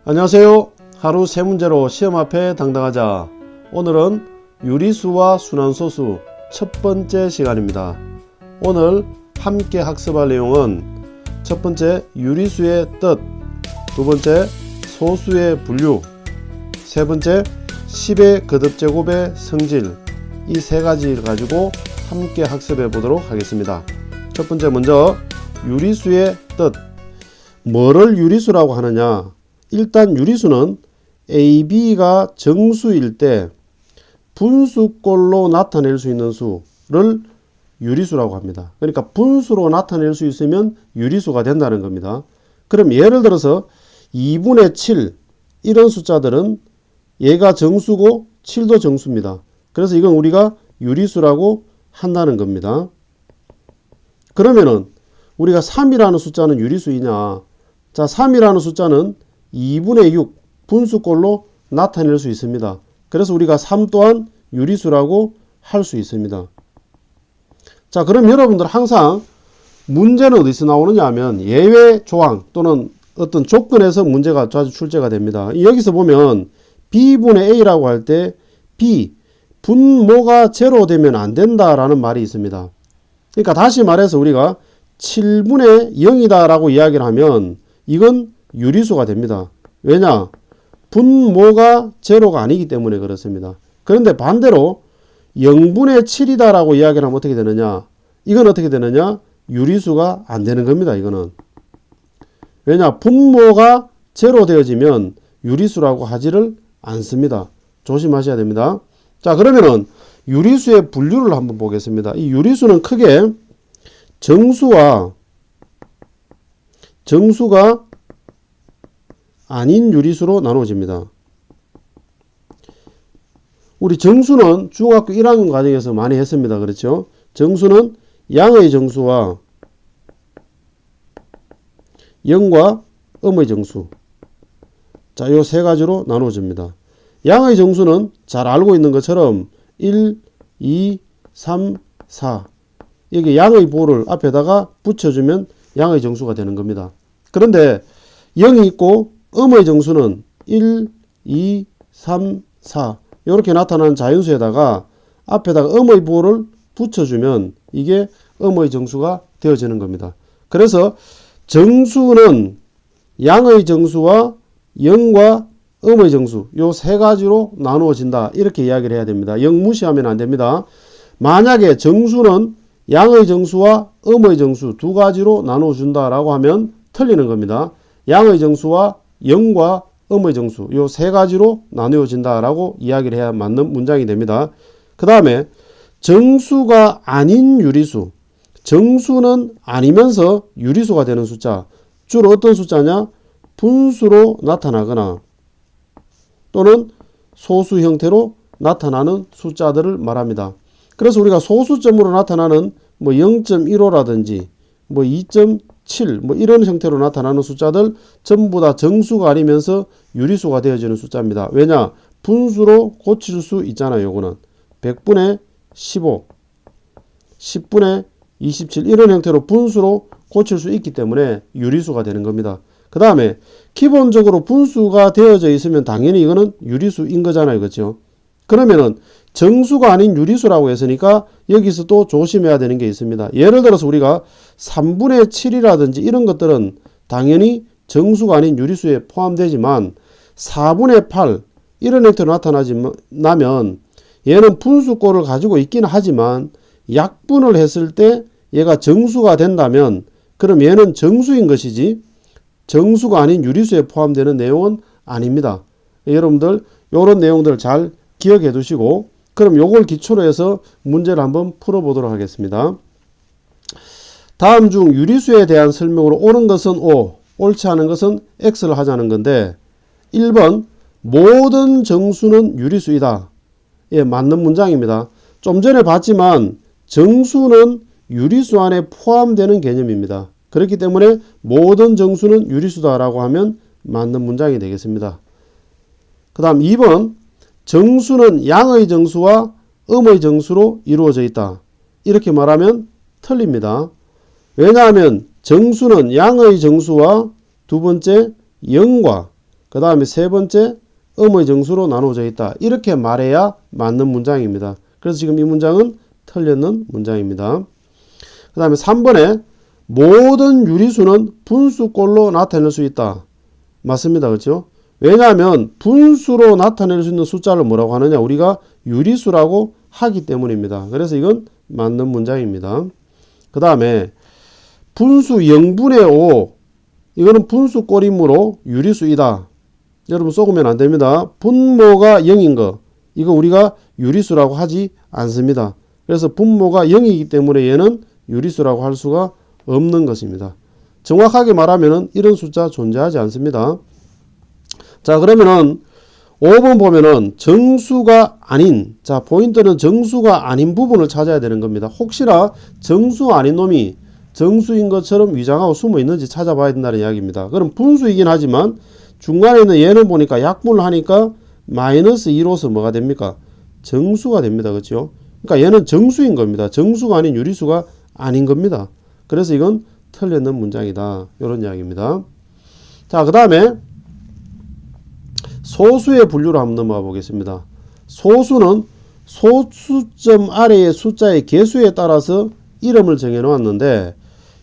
안녕하세요. 하루 세 문제로 시험 앞에 당당하자. 오늘은 유리수와 순환소수 첫 번째 시간입니다. 오늘 함께 학습할 내용은 첫 번째 유리수의 뜻, 두 번째 소수의 분류, 세 번째 10의 거듭제곱의 성질, 이 세 가지를 가지고 함께 학습해 보도록 하겠습니다. 첫 번째 먼저 유리수의 뜻. 뭐를 유리수라고 하느냐? 일단 유리수는 A, B가 정수일 때 분수꼴로 나타낼 수 있는 수를 유리수라고 합니다. 그러니까 분수로 나타낼 수 있으면 유리수가 된다는 겁니다. 그럼 예를 들어서 2분의 7 이런 숫자들은 얘가 정수고 7도 정수입니다. 그래서 이건 우리가 유리수라고 한다는 겁니다. 그러면은 우리가 3이라는 숫자는 유리수이냐? 자, 3이라는 숫자는 2분의 6 분수꼴로 나타낼 수 있습니다. 그래서 우리가 3 또한 유리수라고 할 수 있습니다. 자, 그럼 여러분들 항상 문제는 어디서 나오느냐 하면 예외 조항 또는 어떤 조건에서 문제가 자주 출제가 됩니다. 여기서 보면 B분의 A라고 할 때 B, 분모가 제로 되면 안 된다라는 말이 있습니다. 그러니까 다시 말해서 우리가 7분의 0이다 라고 이야기를 하면 이건 유리수가 됩니다. 왜냐? 분모가 제로가 아니기 때문에 그렇습니다. 그런데 반대로 0분의 7이다 라고 이야기를 하면 어떻게 되느냐? 이건 어떻게 되느냐? 유리수가 안 되는 겁니다. 이거는. 왜냐? 분모가 제로 되어지면 유리수라고 하지를 않습니다. 조심하셔야 됩니다. 자, 그러면은 유리수의 분류를 한번 보겠습니다. 이 유리수는 크게 정수가 아닌 유리수로 나눠집니다. 우리 정수는 중학교 1학년 과정에서 많이 했습니다. 그렇죠? 정수는 양의 정수와 영과 음의 정수. 자, 요 세 가지로 나눠집니다. 양의 정수는 잘 알고 있는 것처럼 1, 2, 3, 4. 여기 양의 보를 앞에다가 붙여주면 양의 정수가 되는 겁니다. 그런데 0이 있고 음의 정수는 1, 2, 3, 4 이렇게 나타나는 자연수에다가 앞에다가 음의 보를 붙여주면 이게 음의 정수가 되어지는 겁니다. 그래서 정수는 양의 정수와 영과 음의 정수 요 세 가지로 나누어진다 이렇게 이야기를 해야 됩니다. 영 무시하면 안 됩니다. 만약에 정수는 양의 정수와 음의 정수 두 가지로 나누어준다 라고 하면 틀리는 겁니다. 양의 정수와 영과 음의 정수 요 세 가지로 나누어진다 라고 이야기를 해야 맞는 문장이 됩니다. 그 다음에 정수가 아닌 유리수. 정수는 아니면서 유리수가 되는 숫자. 주로 어떤 숫자냐? 분수로 나타나거나 또는 소수 형태로 나타나는 숫자들을 말합니다. 그래서 우리가 소수점으로 나타나는 뭐 0.15라든지 뭐 2.7 뭐 이런 형태로 나타나는 숫자들 전부 다 정수가 아니면서 유리수가 되어지는 숫자입니다. 왜냐? 분수로 고칠 수 있잖아요. 요거는 100분의 15, 10분의 27 이런 형태로 분수로 고칠 수 있기 때문에 유리수가 되는 겁니다. 그 다음에 기본적으로 분수가 되어져 있으면 당연히 이거는 유리수인 거잖아요. 그렇죠? 그러면은 정수가 아닌 유리수라고 했으니까 여기서 또 조심해야 되는 게 있습니다. 예를 들어서 우리가 3분의 7이라든지 이런 것들은 당연히 정수가 아닌 유리수에 포함되지만 4분의 8 이런 형태로 나타나면 얘는 분수꼴을 가지고 있기는 하지만 약분을 했을 때 얘가 정수가 된다면 그럼 얘는 정수인 것이지 정수가 아닌 유리수에 포함되는 내용은 아닙니다. 여러분들 이런 내용들을 잘 기억해 두시고 그럼 요걸 기초로 해서 문제를 한번 풀어보도록 하겠습니다. 다음 중 유리수에 대한 설명으로 옳은 것은 O, 옳지 않은 것은 X를 하자는 건데 1번 모든 정수는 유리수이다. 예, 맞는 문장입니다. 좀 전에 봤지만 정수는 유리수 안에 포함되는 개념입니다. 그렇기 때문에 모든 정수는 유리수다라고 하면 맞는 문장이 되겠습니다. 그 다음 2번 정수는 양의 정수와 음의 정수로 이루어져 있다. 이렇게 말하면 틀립니다. 왜냐하면 정수는 양의 정수와 두 번째 0과 그 다음에 세 번째 음의 정수로 나누어져 있다. 이렇게 말해야 맞는 문장입니다. 그래서 지금 이 문장은 틀렸는 문장입니다. 그 다음에 3번에 모든 유리수는 분수꼴로 나타낼 수 있다. 맞습니다. 그렇죠? 왜냐하면 분수로 나타낼 수 있는 숫자를 뭐라고 하느냐? 우리가 유리수라고 하기 때문입니다. 그래서 이건 맞는 문장입니다. 그 다음에 분수 0분의 5 이거는 분수꼴이므로 유리수이다. 여러분 속으면 안 됩니다. 분모가 0인 거 이거 우리가 유리수라고 하지 않습니다. 그래서 분모가 0이기 때문에 얘는 유리수라고 할 수가 없는 것입니다. 정확하게 말하면 이런 숫자 존재하지 않습니다. 자, 그러면은 5번 보면은 정수가 아닌, 자, 포인트는 정수가 아닌 부분을 찾아야 되는 겁니다. 혹시나 정수 아닌 놈이 정수인 것처럼 위장하고 숨어 있는지 찾아봐야 된다는 이야기입니다. 그럼 분수이긴 하지만 중간에 있는 얘는 보니까 약분을 하니까 마이너스 2로서 뭐가 됩니까? 정수가 됩니다. 그렇죠? 그러니까 얘는 정수인 겁니다. 정수가 아닌 유리수가 아닌 겁니다. 그래서 이건 틀렸는 문장이다. 이런 이야기입니다. 자, 그 다음에 소수의 분류로 한번 넘어가 보겠습니다. 소수는 소수점 아래의 숫자의 개수에 따라서 이름을 정해 놓았는데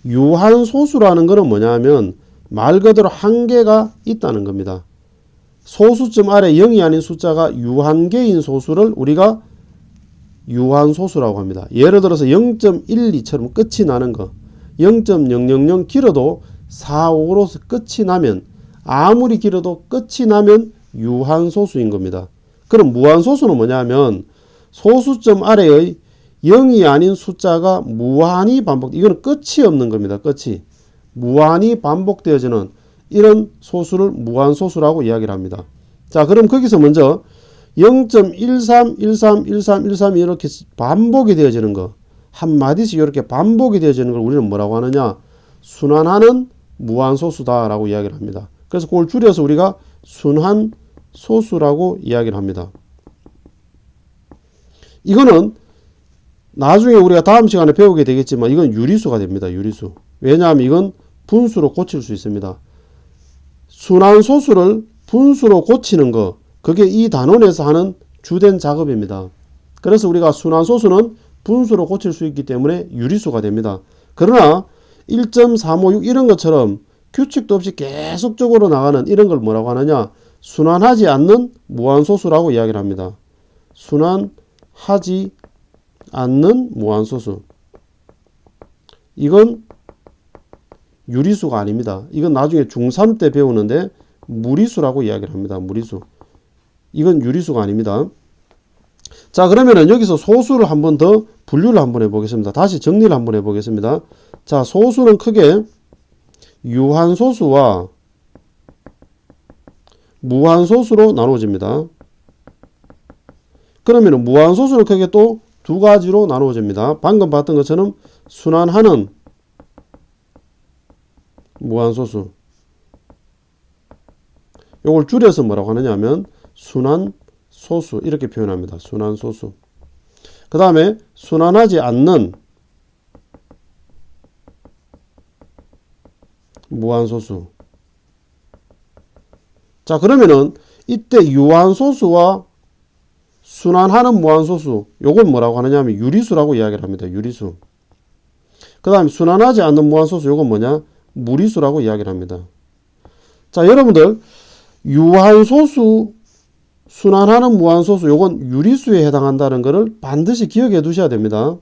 유한소수라는 것은 뭐냐면 말 그대로 한계가 있다는 겁니다. 소수점 아래 0이 아닌 숫자가 유한계인 소수를 우리가 유한소수라고 합니다. 예를 들어서 0.12처럼 끝이 나는 거 0.000 길어도 456으로서 끝이 나면 아무리 길어도 끝이 나면 유한소수인 겁니다. 그럼 무한소수는 뭐냐면 소수점 아래의 0이 아닌 숫자가 무한히 반복, 이거는 끝이 없는 겁니다. 끝이. 무한히 반복되어지는 이런 소수를 무한소수라고 이야기를 합니다. 자, 그럼 거기서 먼저 0.13, 13, 13, 13 이렇게 반복이 되어지는 거, 한마디씩 이렇게 반복이 되어지는 걸 우리는 뭐라고 하느냐? 순환하는 무한소수다라고 이야기를 합니다. 그래서 그걸 줄여서 우리가 순환소수라고 이야기를 합니다. 이거는 나중에 우리가 다음 시간에 배우게 되겠지만 이건 유리수가 됩니다. 유리수. 왜냐하면 이건 분수로 고칠 수 있습니다. 순환소수를 분수로 고치는 거, 그게 이 단원에서 하는 주된 작업입니다. 그래서 우리가 순환소수는 분수로 고칠 수 있기 때문에 유리수가 됩니다. 그러나 1.356 이런 것처럼 규칙도 없이 계속적으로 나가는 이런 걸 뭐라고 하느냐? 순환하지 않는 무한소수라고 이야기를 합니다. 순환하지 않는 무한소수. 이건 유리수가 아닙니다. 이건 나중에 중3 때 배우는데 무리수라고 이야기를 합니다. 무리수. 이건 유리수가 아닙니다. 자, 그러면은 여기서 소수를 한번 더 분류를 한번 해보겠습니다. 다시 정리를 한번 해보겠습니다. 자, 소수는 크게 유한소수와 무한소수로 나누어집니다. 그러면 무한소수는 크게 또 두 가지로 나누어집니다. 방금 봤던 것처럼 순환하는 무한소수. 이걸 줄여서 뭐라고 하느냐 하면 순환소수 이렇게 표현합니다. 순환소수. 그 다음에 순환하지 않는 무한소수. 자, 그러면은 이때 유한소수와 순환하는 무한소수, 요걸 뭐라고 하느냐 하면 유리수라고 이야기를 합니다. 유리수. 그 다음에 순환하지 않는 무한소수, 요건 뭐냐? 무리수라고 이야기를 합니다. 자, 여러분들 유한소수, 순환하는 무한소수, 요건 유리수에 해당한다는 것을 반드시 기억해 두셔야 됩니다.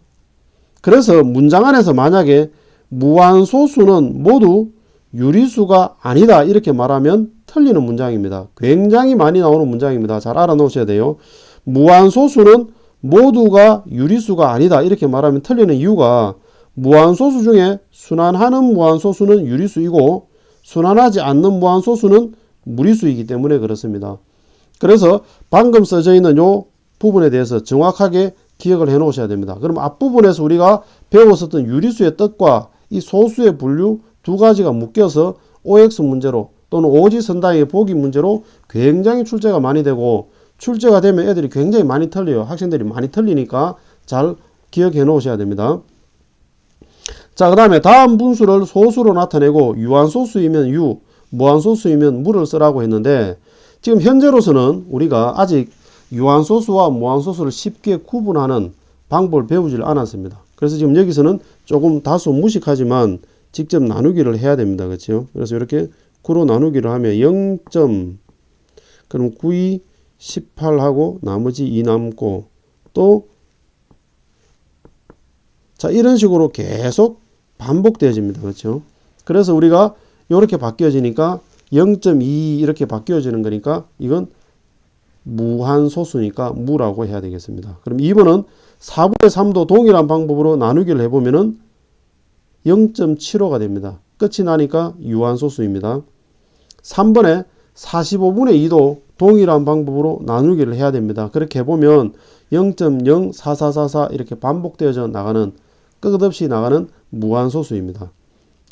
그래서 문장 안에서 만약에 무한소수는 모두 유리수가 아니다 이렇게 말하면 틀리는 문장입니다. 굉장히 많이 나오는 문장입니다. 잘 알아놓으셔야 돼요. 무한소수는 모두가 유리수가 아니다 이렇게 말하면 틀리는 이유가 무한소수 중에 순환하는 무한소수는 유리수이고 순환하지 않는 무한소수는 무리수이기 때문에 그렇습니다. 그래서 방금 써져 있는 이 부분에 대해서 정확하게 기억을 해 놓으셔야 됩니다. 그럼 앞부분에서 우리가 배웠었던 유리수의 뜻과 이 소수의 분류 두 가지가 묶여서 OX 문제로 또는 오지선다의 보기 문제로 굉장히 출제가 많이 되고 출제가 되면 애들이 굉장히 많이 틀려요. 학생들이 많이 틀리니까 잘 기억해 놓으셔야 됩니다. 자, 그 다음에 다음 분수를 소수로 나타내고 유한소수이면 유, 무한소수이면 무를 쓰라고 했는데 지금 현재로서는 우리가 아직 유한소수와 무한소수를 쉽게 구분하는 방법을 배우질 않았습니다. 그래서 지금 여기서는 조금 다소 무식하지만 직접 나누기를 해야 됩니다. 그렇죠? 그래서 이렇게 9로 나누기를 하면 0. 그럼 9, 2, 18하고 나머지 2 남고 또 자 이런 식으로 계속 반복되어집니다. 그렇죠? 그래서 우리가 이렇게 바뀌어지니까 0.2 이렇게 바뀌어지는 거니까 이건 무한소수니까 무라고 해야 되겠습니다. 그럼 2번은 4분의 3도 동일한 방법으로 나누기를 해보면은 0.75가 됩니다. 끝이 나니까 유한소수입니다. 3번에 45분의 2도 동일한 방법으로 나누기를 해야 됩니다. 그렇게 해보면 0.04444 이렇게 반복되어져 나가는 끝없이 나가는 무한소수입니다.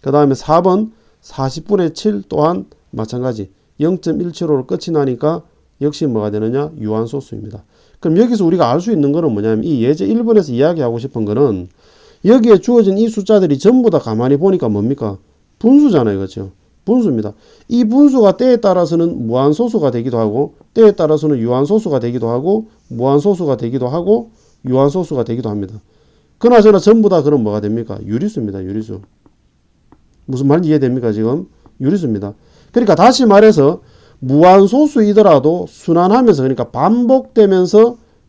그 다음에 4번 40분의 7 또한 마찬가지 0.175로 끝이 나니까 역시 뭐가 되느냐 유한소수입니다. 그럼 여기서 우리가 알 수 있는 거는 뭐냐면 이 예제 1번에서 이야기하고 싶은 거는 여기에 주어진 이 숫자들이 전부 다 가만히 보니까 뭡니까? 분수잖아요. 그렇죠? 분수입니다. 이 분수가 때에 따라서는 무한소수가 되기도 하고 때에 따라서는 유한소수가 되기도 하고 무한소수가 되기도 하고 유한소수가 되기도 합니다. 그나저나 전부 다 그럼 뭐가 됩니까? 유리수입니다. 유리수. 무슨 말인지 이해됩니까? 지금 유리수입니다. 그러니까 다시 말해서 무한소수이더라도 순환하면서 그러니까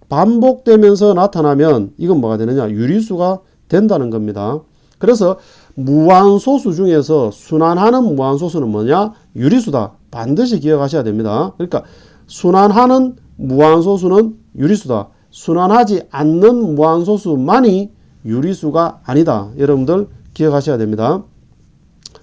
반복되면서 나타나면 이건 뭐가 되느냐? 유리수가 된다는 겁니다. 그래서 무한소수 중에서 순환하는 무한소수는 뭐냐? 유리수다. 반드시 기억하셔야 됩니다. 그러니까 순환하는 무한소수는 유리수다. 순환하지 않는 무한소수만이 유리수가 아니다. 여러분들 기억하셔야 됩니다.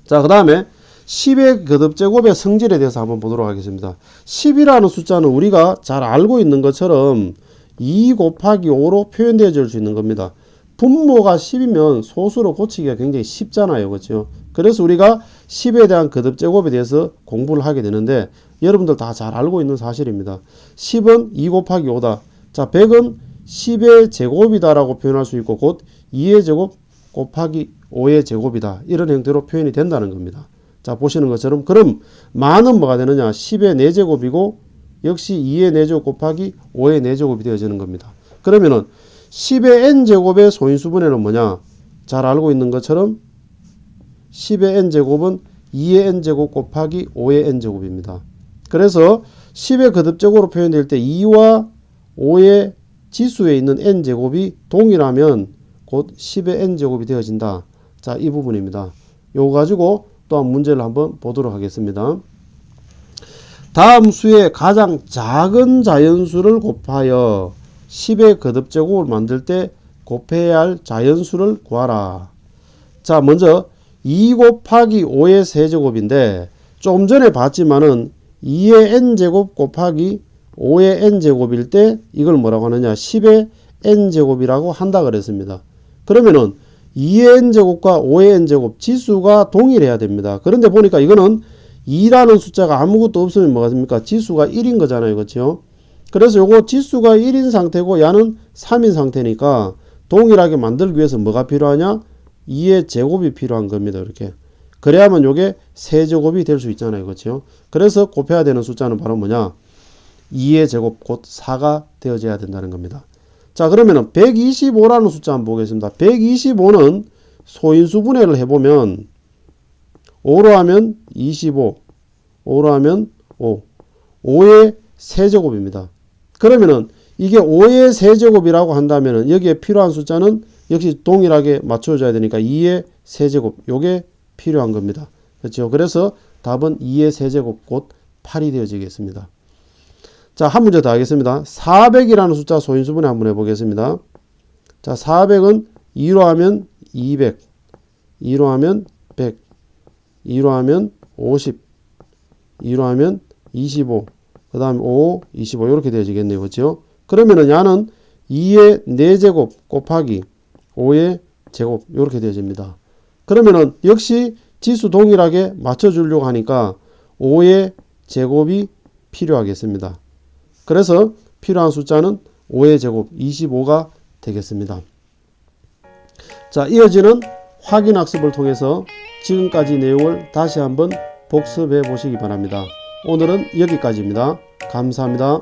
자, 그 다음에 10의 거듭제곱의 성질에 대해서 한번 보도록 하겠습니다. 10이라는 숫자는 우리가 잘 알고 있는 것처럼 2 곱하기 5로 표현되어질 수 있는 겁니다. 분모가 10이면 소수로 고치기가 굉장히 쉽잖아요. 그렇죠? 그래서 우리가 10에 대한 거듭제곱에 대해서 공부를 하게 되는데 여러분들 다 잘 알고 있는 사실입니다. 10은 2 곱하기 5다. 자, 100은 10의 제곱이다 라고 표현할 수 있고 곧 2의 제곱 곱하기 5의 제곱이다. 이런 형태로 표현이 된다는 겁니다. 자, 보시는 것처럼 그럼 만은 뭐가 되느냐? 10의 4제곱이고 역시 2의 4제곱 곱하기 5의 4제곱이 되어지는 겁니다. 그러면은 10의 n제곱의 소인수분해는 뭐냐? 잘 알고 있는 것처럼 10의 n제곱은 2의 n제곱 곱하기 5의 n제곱입니다. 그래서 10의 거듭제곱으로 표현될 때 2와 5의 지수에 있는 n제곱이 동일하면 곧 10의 n제곱이 되어진다. 자, 이 부분입니다. 요거 가지고 또한 문제를 한번 보도록 하겠습니다. 다음 수의 가장 작은 자연수를 곱하여 10의 거듭제곱을 만들 때 곱해야 할 자연수를 구하라. 자, 먼저 2 곱하기 5의 세제곱인데 좀 전에 봤지만은 2의 n제곱 곱하기 5의 n제곱일 때 이걸 뭐라고 하느냐? 10의 n제곱이라고 한다 그랬습니다. 그러면은 2의 n제곱과 5의 n제곱 지수가 동일해야 됩니다. 그런데 보니까 이거는 2라는 숫자가 아무것도 없으면 뭐가 됩니까? 지수가 1인 거잖아요. 그렇죠? 그래서 요거 지수가 1인 상태고 야는 3인 상태니까 동일하게 만들기 위해서 뭐가 필요하냐? 2의 제곱이 필요한 겁니다. 이렇게. 그래야만 요게 세제곱이 될 수 있잖아요. 그렇죠? 그래서 곱해야 되는 숫자는 바로 뭐냐? 2의 제곱 곧 4가 되어져야 된다는 겁니다. 자, 그러면은 125라는 숫자 한번 보겠습니다. 125는 소인수분해를 해보면 5로 하면 25, 5로 하면 5, 5의 세제곱입니다. 그러면은 이게 5의 세제곱이라고 한다면은 여기에 필요한 숫자는 역시 동일하게 맞춰줘야 되니까 2의 세제곱, 요게 필요한 겁니다. 그렇죠? 그래서 답은 2의 세제곱 곧 8이 되어지겠습니다. 자, 한 문제 더 하겠습니다. 400이라는 숫자 소인수분해 한번 해보겠습니다. 자, 400은 2로 하면 200, 2로 하면 100, 2로 하면 50, 2로 하면 25, 그 다음에 5, 25 이렇게 되어지겠네요. 그렇죠? 그러면은 야는 2의 4제곱 곱하기 5의 제곱 이렇게 되어집니다. 그러면은 역시 지수 동일하게 맞춰주려고 하니까 5의 제곱이 필요하겠습니다. 그래서 필요한 숫자는 5의 제곱 25가 되겠습니다. 자, 이어지는 확인학습을 통해서 지금까지 내용을 다시 한번 복습해 보시기 바랍니다. 오늘은 여기까지입니다. 감사합니다.